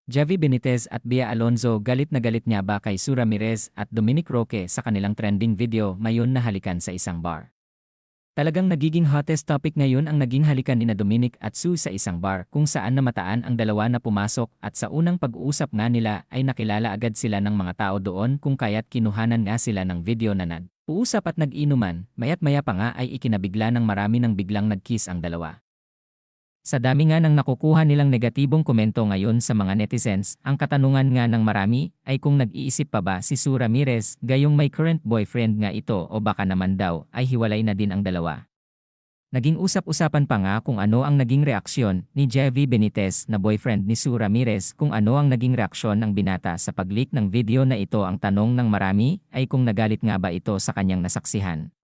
Javi Benitez at Bea Alonzo galit na galit nga ba kay Sue Ramirez at Dominic Roque sa kanilang trending video mayon na halikan sa isang bar. Talagang nagiging hottest topic ngayon ang naging halikan ni Dominic at Sue sa isang bar kung saan namataan ang dalawa na pumasok at sa unang pag-uusap nga nila ay nakilala agad sila ng mga tao doon kung kaya't kinuhanan nga sila ng video na nag-uusap at nag-inuman, maya't maya pa nga ay ikinabigla ng marami nang biglang nag-kiss ang dalawa. Sa dami nga ng nakukuha nilang negatibong komento ngayon sa mga netizens, ang katanungan nga ng marami ay kung nag-iisip pa ba si Sue Ramirez gayong may current boyfriend nga ito o baka naman daw ay hiwalay na din ang dalawa. Naging usap-usapan pa nga kung ano ang naging reaksyon ni Javi Benitez na boyfriend ni Sue Ramirez kung ano ang naging reaksyon ng binata sa pag-leak ng video na ito. Ang tanong ng marami ay kung nagalit nga ba ito sa kanyang nasaksihan.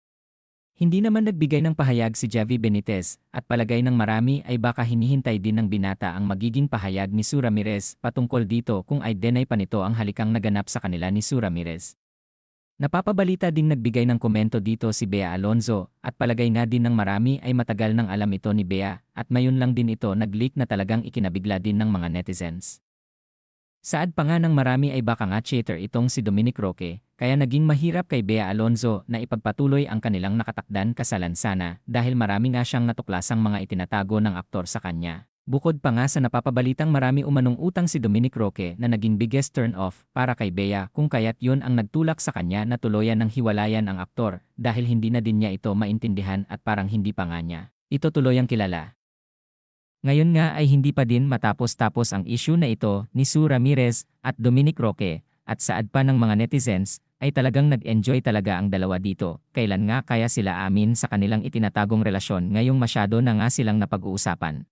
Hindi naman nagbigay ng pahayag si Javi Benitez at palagay ng marami ay baka hinihintay din ng binata ang magiging pahayag ni Sue Ramirez patungkol dito kung ay deny pa nito ang halikang naganap sa kanila ni Sue Ramirez. Napapabalita ding nagbigay ng komento dito si Bea Alonzo at palagay nga din ng marami ay matagal nang alam ito ni Bea at mayon lang din ito nag-leak na talagang ikinabigla din ng mga netizens. Saad pa nga ng marami ay baka nga cheater itong si Dominic Roque, kaya naging mahirap kay Bea Alonzo na ipagpatuloy ang kanilang nakatakdang kasalansana dahil marami nga siyang natuklasang mga itinatago ng aktor sa kanya. Bukod pa nga sa napapabalitang marami umanong utang si Dominic Roque na naging biggest turn-off para kay Bea kung kaya't yun ang nagtulak sa kanya na tuluyan ng hiwalayan ang aktor dahil hindi na din niya ito maintindihan at parang hindi pa nga niya ito tuluyang kilala. Ngayon nga ay hindi pa din matapos-tapos ang issue na ito ni Sue Ramirez at Dominic Roque at saad pa ng mga netizens ay talagang nag-enjoy talaga ang dalawa dito. Kailan nga kaya sila amin sa kanilang itinatagong relasyon ngayong masyado na nga silang napag-uusapan.